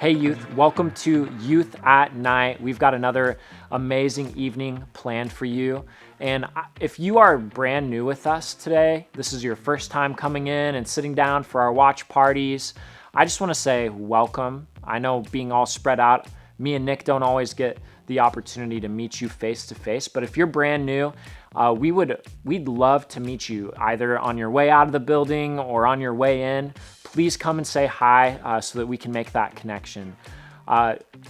Hey youth, welcome to Youth at Night. We've got another amazing evening planned for you. And if you are brand new with us today, this is your first time coming in and sitting down for our watch parties, I just want to say welcome. I know being all spread out, me and Nick don't always get the opportunity to meet you face to face, but if you're brand new, we'd love to meet you either on your way out of the building or on your way in. Please come and say hi so that we can make that connection.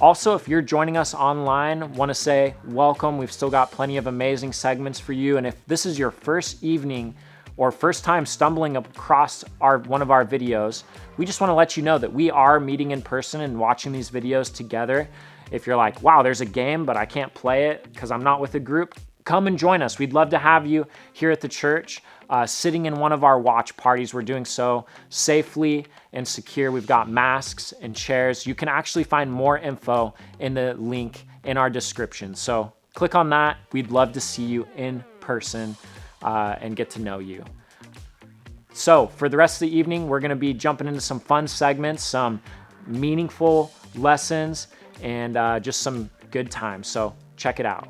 Also, if you're joining us online, want to say welcome. We've still got plenty of amazing segments for you. And if this is your first evening or first time stumbling across one of our videos, we just want to let you know that we are meeting in person and watching these videos together. If you're like, wow, there's a game, but I can't play it because I'm not with a group, come and join us. We'd love to have you here at the church, sitting in one of our watch parties. We're doing so safely and secure. We've got masks and chairs. You can actually find more info in the link in our description. So click on that. We'd love to see you in person and get to know you. So for the rest of the evening, we're gonna be jumping into some fun segments, some meaningful lessons, and just some good times. So check it out.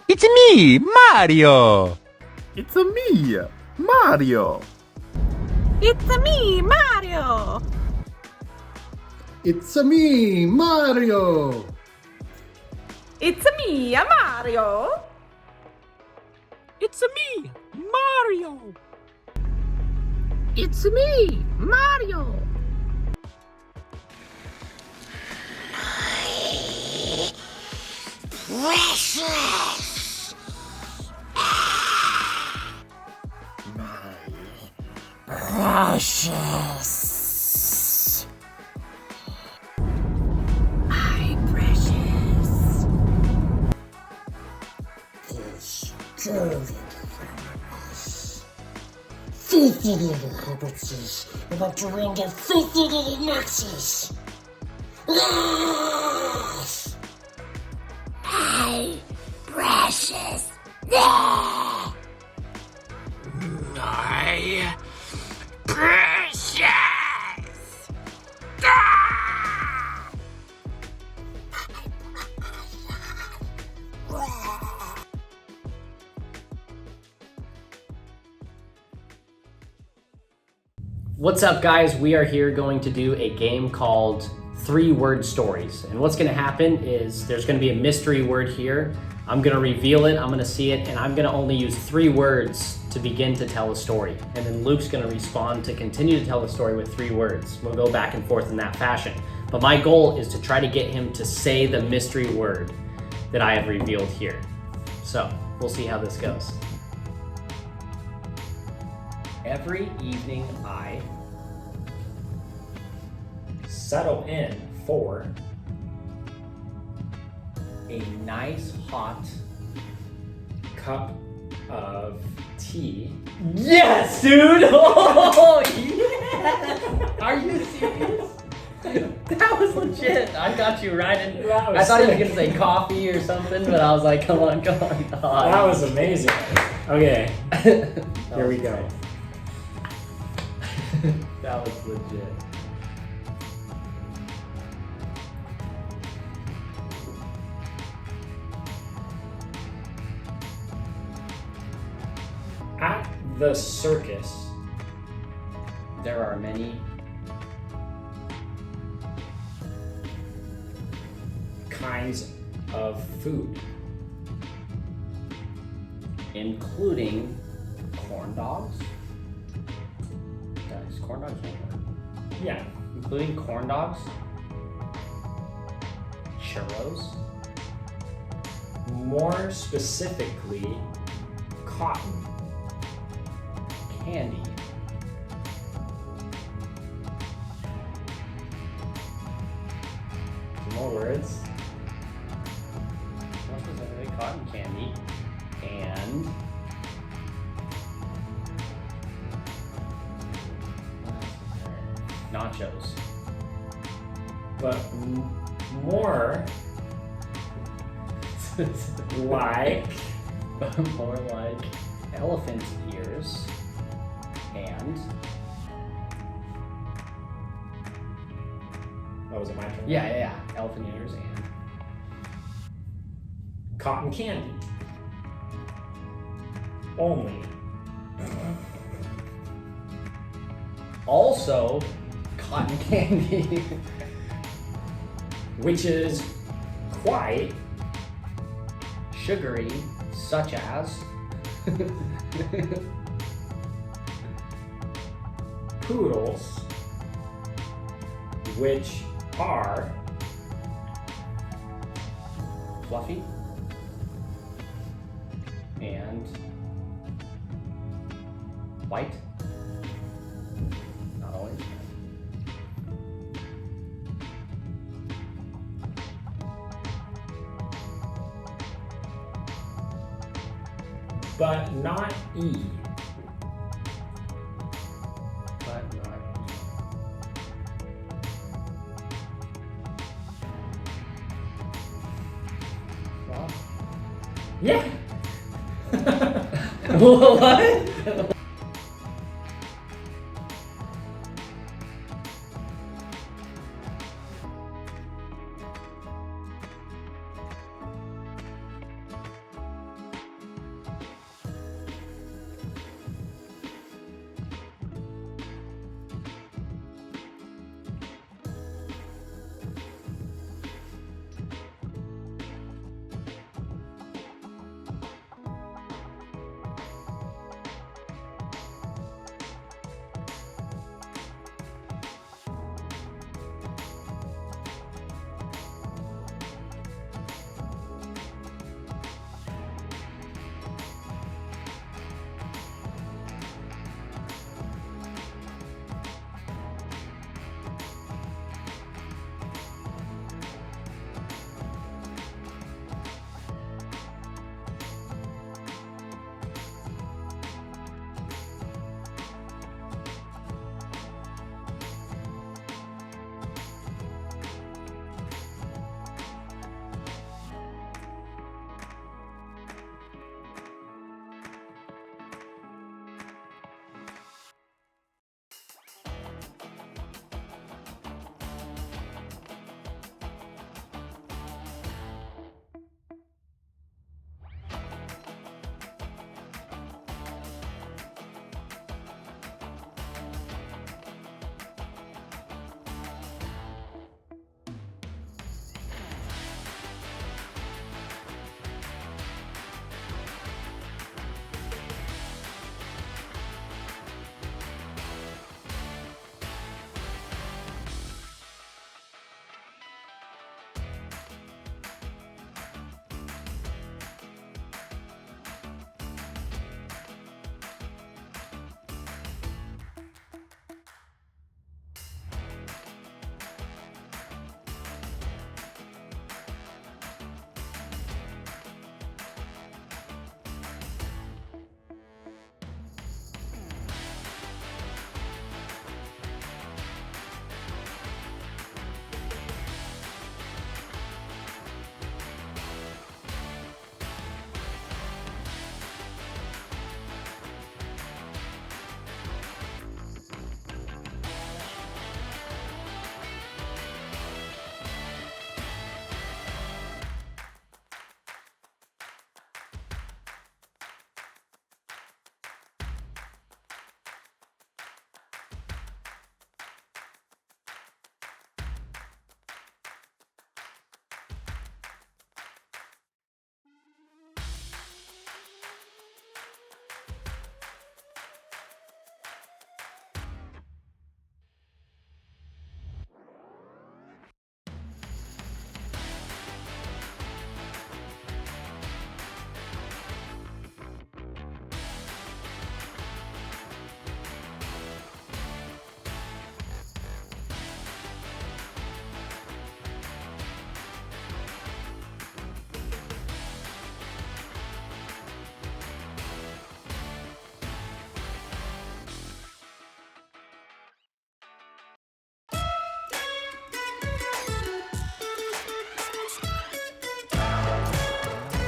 It's me, Mario! It's a me, Mario! It's a me, Mario! It's a me, Mario! It's a me, Mario! It's a me, Mario! It's me, Mario! Precious! My precious! My precious! Is stolen from us. Filthy little hobbitses about to render filthy little Nazis! Yes! My precious! My precious! What's up, guys? We are here going to do a game called 3-Word Stories. And what's going to happen is there's going to be a mystery word here. I'm going to reveal it, I'm going to see it, and I'm going to only use 3 words to begin to tell a story. And then Luke's going to respond to continue to tell the story with 3 words. We'll go back and forth in that fashion. But my goal is to try to get him to say the mystery word that I have revealed here. So we'll see how this goes. Every evening I Settle in for a nice hot cup of tea. Yes, dude! Oh, yeah! Are you serious? That was legit. I got you right in. I thought he was gonna say coffee or something, but I was like, come on. Oh, That was amazing. Okay, here we go. That was legit. At the circus, There are many kinds of food, including corn dogs. Guys, corn dogs one word. yeah, Including corn dogs, churros, more specifically, cotton, candy, more words, more specifically cotton candy, and nachos. but more like More like elephant ears and oh, was it my turn? yeah, elephant ears and Cotton candy. Only. also cotton candy. Which is quite Sugary, such as poodles, which are fluffy and white. Not always. but not E. But not E. Well, yeah. What?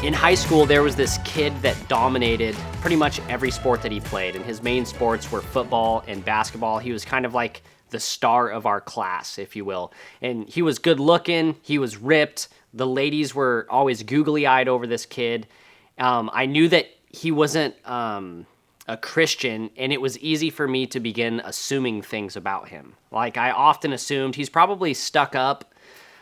In high school, there was this kid that dominated pretty much every sport that he played, and his main sports were football and basketball. He was kind of like the star of our class, if you will. And he was good looking, he was ripped, the ladies were always googly-eyed over this kid. I knew that he wasn't a Christian, and it was easy for me to begin assuming things about him. Like, I often assumed he's probably stuck up,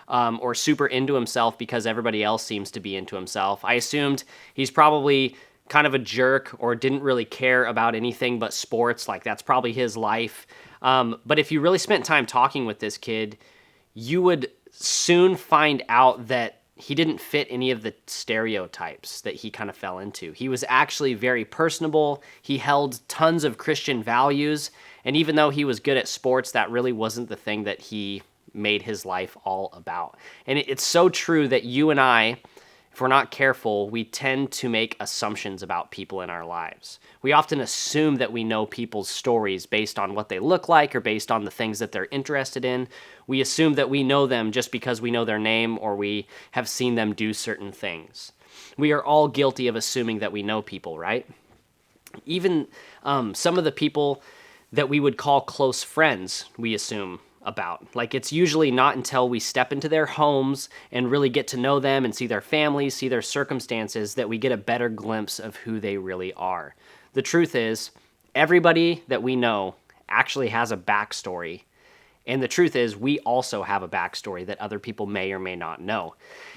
or super into himself because everybody else seems to be into himself. I assumed he's probably kind of a jerk or didn't really care about anything but sports. Like, that's probably his life. But if you really spent time talking with this kid, you would soon find out that he didn't fit any of the stereotypes that he kind of fell into. He was actually very personable. He held tons of Christian values. And even though he was good at sports, that really wasn't the thing that he made his life all about. And it's so true that you and I, if we're not careful, we tend to make assumptions about people in our lives. We often assume that we know people's stories based on what they look like or based on the things that they're interested in. We assume that we know them just because we know their name or we have seen them do certain things. We are all guilty of assuming that we know people, right? Even some of the people that we would call close friends, we assume about. Like, it's usually not until we step into their homes and really get to know them and see their families, see their circumstances, that we get a better glimpse of who they really are. The truth is, everybody that we know actually has a backstory. And the truth is, we also have a backstory that other people may or may not know.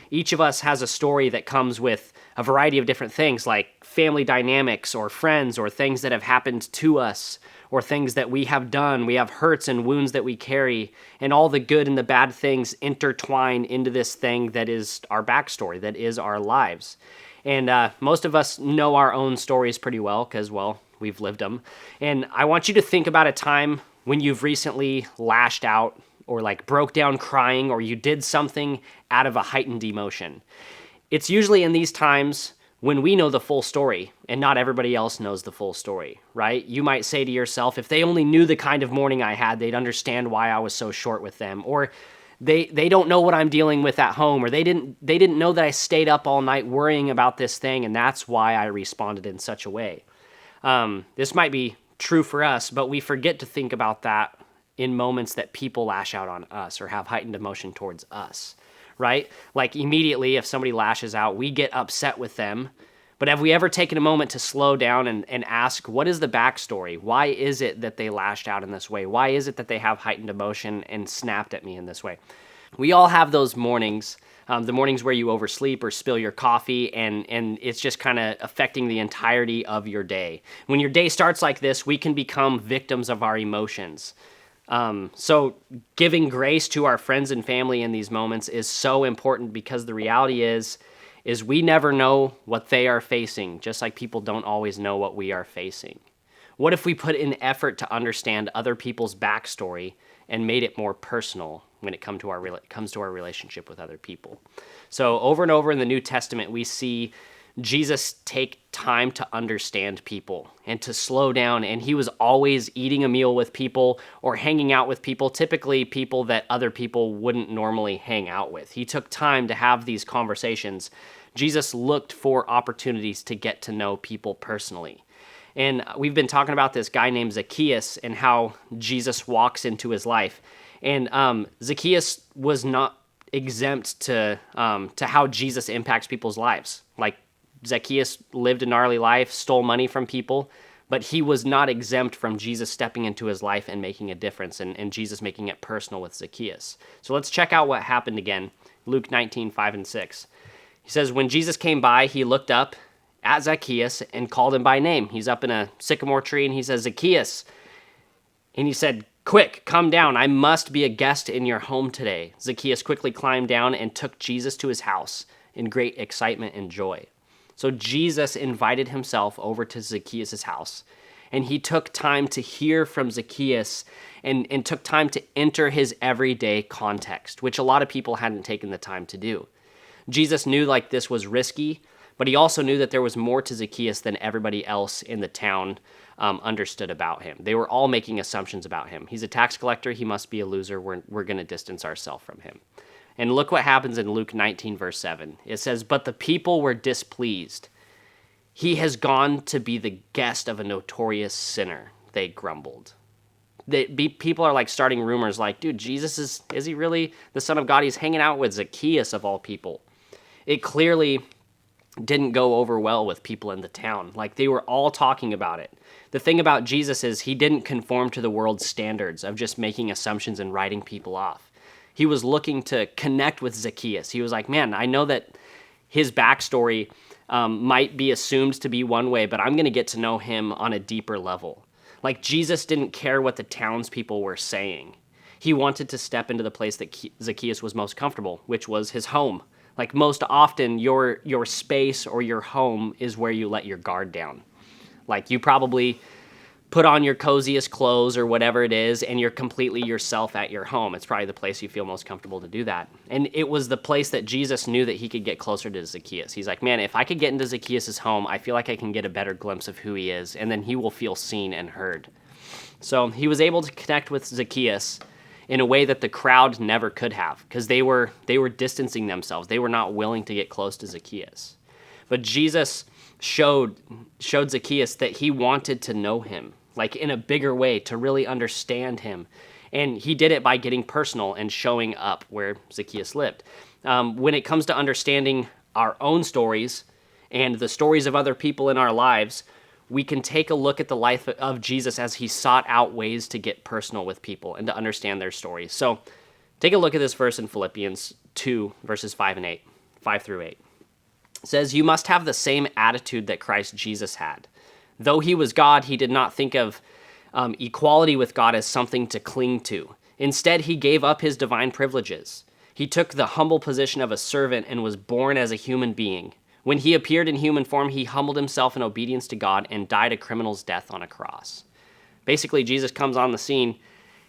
Each of us has a story that comes with a variety of different things, like family dynamics or friends or things that have happened to us or things that we have done. We have hurts and wounds that we carry, and all the good and the bad things intertwine into this thing that is our backstory, that is our lives. And most of us know our own stories pretty well because, well, we've lived them. And I want you to think about a time when you've recently lashed out or like broke down crying, or you did something out of a heightened emotion. It's usually in these times when we know the full story and not everybody else knows the full story, right? You might say to yourself, if they only knew the kind of morning I had, they'd understand why I was so short with them. Or they don't know what I'm dealing with at home, or they didn't know that I stayed up all night worrying about this thing, and that's why I responded in such a way. This might be true for us, but we forget to think about that in moments that people lash out on us or have heightened emotion towards us, right? Like immediately if somebody lashes out, we get upset with them. But have we ever taken a moment to slow down and ask, what is the backstory? Why is it that they lashed out in this way? Why is it that they have heightened emotion and snapped at me in this way? We all have those mornings, the mornings where you oversleep or spill your coffee, and it's just kind of affecting the entirety of your day. When your day starts like this, we can become victims of our emotions. So giving grace to our friends and family in these moments is so important, because the reality is we never know what they are facing, just like people don't always know what we are facing. What if we put in effort to understand other people's backstory and made it more personal when it comes to our relationship with other people? So over and over in the New Testament, we see Jesus take time to understand people and to slow down, and he was always eating a meal with people or hanging out with people, typically people that other people wouldn't normally hang out with. He took time to have these conversations. Jesus looked for opportunities to get to know people personally. And we've been talking about this guy named Zacchaeus and how Jesus walks into his life. And Zacchaeus was not exempt to how Jesus impacts people's lives. Like, Zacchaeus lived a gnarly life, stole money from people, but he was not exempt from Jesus stepping into his life and making a difference, and Jesus making it personal with Zacchaeus. So let's check out what happened again. Luke 19, 5 and 6. He says, when Jesus came by, he looked up at Zacchaeus and called him by name. He's up in a sycamore tree, and he says, Zacchaeus. And he said, quick, come down. I must be a guest in your home today. Zacchaeus quickly climbed down and took Jesus to his house in great excitement and joy. So Jesus invited himself over to Zacchaeus' house, and he took time to hear from Zacchaeus and took time to enter his everyday context, which a lot of people hadn't taken the time to do. Jesus knew like this was risky, but he also knew that there was more to Zacchaeus than everybody else in the town understood about him. They were all making assumptions about him. He's a tax collector. He must be a loser. We're going to distance ourselves from him. And look what happens in Luke 19, verse 7. It says, but the people were displeased. He has gone to be the guest of a notorious sinner, they grumbled. People are like starting rumors like, dude, Jesus is he really the Son of God? He's hanging out with Zacchaeus of all people. It clearly didn't go over well with people in the town. Like, they were all talking about it. The thing about Jesus is he didn't conform to the world's standards of just making assumptions and writing people off. He was looking to connect with Zacchaeus. He was like, man, I know that his backstory might be assumed to be one way, but I'm going to get to know him on a deeper level. Like, Jesus didn't care what the townspeople were saying. He wanted to step into the place that Zacchaeus was most comfortable, which was his home. Like, most often, your space or your home is where you let your guard down. Like, you probably put on your coziest clothes or whatever it is, and you're completely yourself at your home. It's probably the place you feel most comfortable to do that. And it was the place that Jesus knew that he could get closer to Zacchaeus. He's like, man, if I could get into Zacchaeus' home, I feel like I can get a better glimpse of who he is, and then he will feel seen and heard. So he was able to connect with Zacchaeus in a way that the crowd never could have, because they were distancing themselves. They were not willing to get close to Zacchaeus. But Jesus showed Zacchaeus that he wanted to know him, like in a bigger way, to really understand him. And he did it by getting personal and showing up where Zacchaeus lived. When it comes to understanding our own stories and the stories of other people in our lives, we can take a look at the life of Jesus as he sought out ways to get personal with people and to understand their stories. So take a look at this verse in Philippians 2, verses 5 through 8. It says, "You must have the same attitude that Christ Jesus had. Though he was God, he did not think of equality with God as something to cling to. Instead, he gave up his divine privileges. He took the humble position of a servant and was born as a human being. When he appeared in human form, he humbled himself in obedience to God and died a criminal's death on a cross." Basically, Jesus comes on the scene,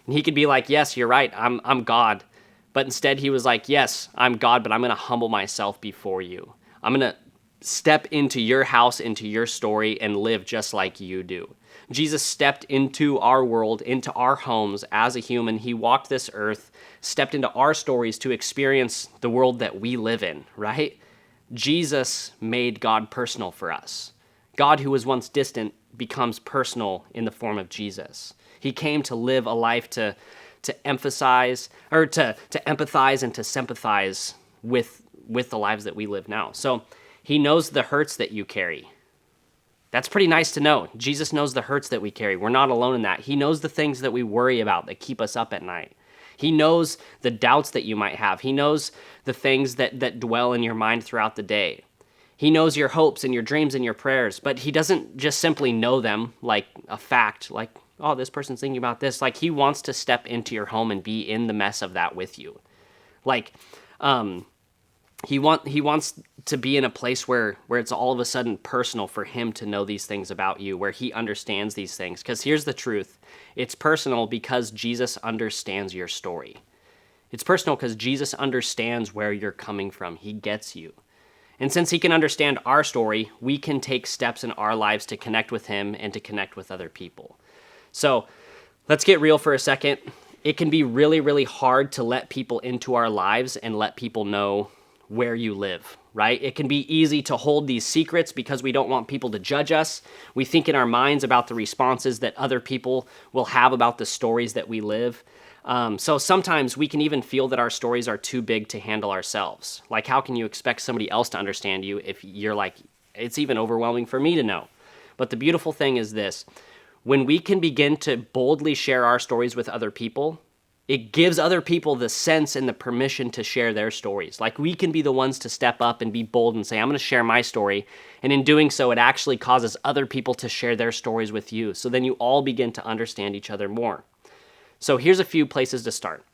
and he could be like, yes, you're right, I'm God. But instead, he was like, yes, I'm God, but I'm going to humble myself before you. I'm going to step into your house, into your story, and live just like you do. Jesus stepped into our world, into our homes as a human. He walked this earth, stepped into our stories to experience the world that we live in, right? Jesus made God personal for us. God, who was once distant, becomes personal in the form of Jesus. He came to live a life to emphasize, or to empathize and to sympathize with the lives that we live now. So he knows the hurts that you carry. That's pretty nice to know. Jesus knows the hurts that we carry. We're not alone in that. He knows the things that we worry about that keep us up at night. He knows the doubts that you might have. He knows the things that dwell in your mind throughout the day. He knows your hopes and your dreams and your prayers, but he doesn't just simply know them like a fact, like, oh, this person's thinking about this. Like, he wants to step into your home and be in the mess of that with you. Like, he wants to be in a place where it's all of a sudden personal for him to know these things about you, where he understands these things. Because here's the truth. It's personal because Jesus understands your story. It's personal because Jesus understands where you're coming from. He gets you. And since he can understand our story, we can take steps in our lives to connect with him and to connect with other people. So let's get real for a second. It can be really, really hard to let people into our lives and let people know where you live, right? It can be easy to hold these secrets because we don't want people to judge us. We think in our minds about the responses that other people will have about the stories that we live. So sometimes we can even feel that our stories are too big to handle ourselves. Like, how can you expect somebody else to understand you if you're like, it's even overwhelming for me to know? But the beautiful thing is this: when we can begin to boldly share our stories with other people, it gives other people the sense and the permission to share their stories. Like, we can be the ones to step up and be bold and say, I'm going to share my story. And in doing so, it actually causes other people to share their stories with you. So then you all begin to understand each other more. So here's a few places to start.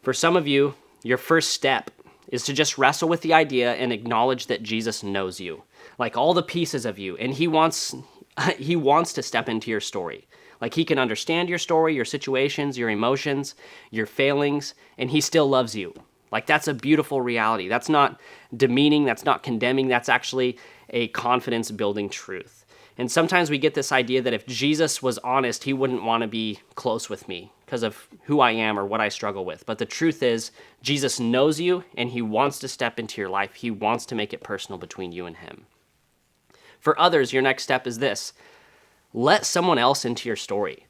For some of you, your first step is to just wrestle with the idea and acknowledge that Jesus knows you, like all the pieces of you, and he wants to step into your story. Like, he can understand your story, your situations, your emotions, your failings, and he still loves you. Like, that's a beautiful reality. That's not demeaning, that's not condemning, that's actually a confidence-building truth. And sometimes we get this idea that if Jesus was honest, he wouldn't want to be close with me because of who I am or what I struggle with. But the truth is, Jesus knows you, and he wants to step into your life. He wants to make it personal between you and him. For others, your next step is this: let someone else into your story.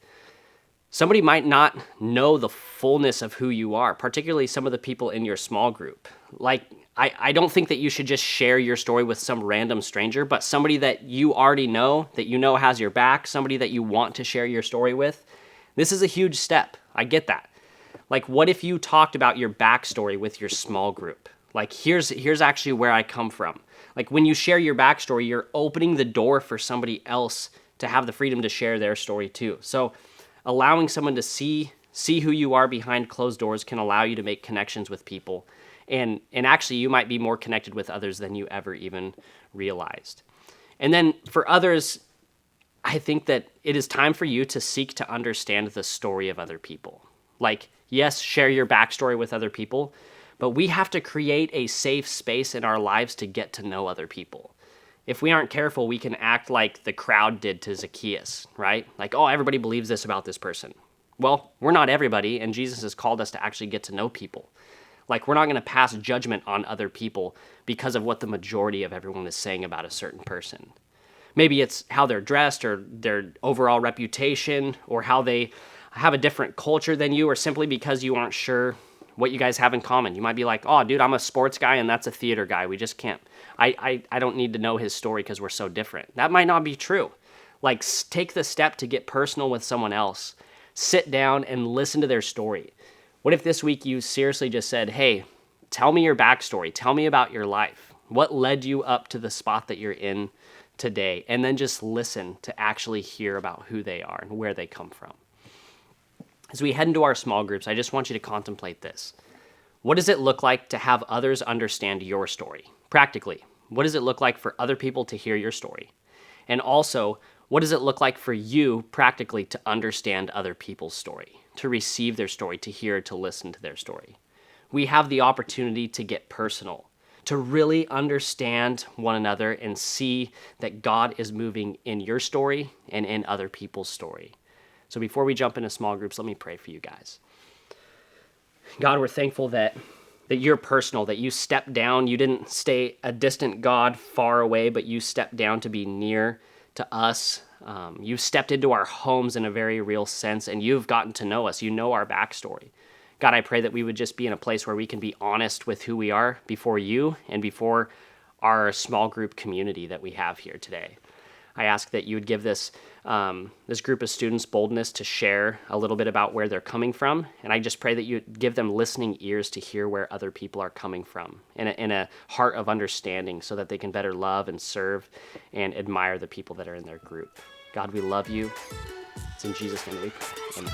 Somebody might not know the fullness of who you are, particularly some of the people in your small group. Like, I don't think that you should just share your story with some random stranger, but somebody that you already know, that you know has your back, somebody that you want to share your story with. This is a huge step. I get that. Like, what if you talked about your backstory with your small group? Like, here's actually where I come from. Like, when you share your backstory, you're opening the door for somebody else to have the freedom to share their story too. So allowing someone to see who you are behind closed doors can allow you to make connections with people. And actually, you might be more connected with others than you ever even realized. And then for others, I think that it is time for you to seek to understand the story of other people. Like, yes, share your backstory with other people, but we have to create a safe space in our lives to get to know other people. If we aren't careful, we can act like the crowd did to Zacchaeus, right? Like, oh, everybody believes this about this person. Well, we're not everybody, and Jesus has called us to actually get to know people. Like, we're not going to pass judgment on other people because of what the majority of everyone is saying about a certain person. Maybe it's how they're dressed or their overall reputation or how they have a different culture than you, or simply because you aren't sure what you guys have in common. You might be like, oh, dude, I'm a sports guy and that's a theater guy. We just can't, I don't need to know his story because we're so different. That might not be true. Like, take the step to get personal with someone else. Sit down and listen to their story. What if this week you seriously just said, hey, tell me your backstory. Tell me about your life. What led you up to the spot that you're in today? And then just listen to actually hear about who they are and where they come from. As we head into our small groups, I just want you to contemplate this. What does it look like to have others understand your story? Practically, what does it look like for other people to hear your story? And also, what does it look like for you practically to understand other people's story, to receive their story, to hear, to listen to their story? We have the opportunity to get personal, to really understand one another and see that God is moving in your story and in other people's story. So before we jump into small groups, let me pray for you guys. God, we're thankful that you're personal, that you stepped down. You didn't stay a distant God far away, but you stepped down to be near to us. You've stepped into our homes in a very real sense, and you've gotten to know us. You know our backstory. God, I pray that we would just be in a place where we can be honest with who we are before you and before our small group community that we have here today. I ask that you would give this group of students boldness to share a little bit about where they're coming from. And I just pray that you give them listening ears to hear where other people are coming from in a heart of understanding so that they can better love and serve and admire the people that are in their group. God, we love you. It's in Jesus' name that we pray. Amen.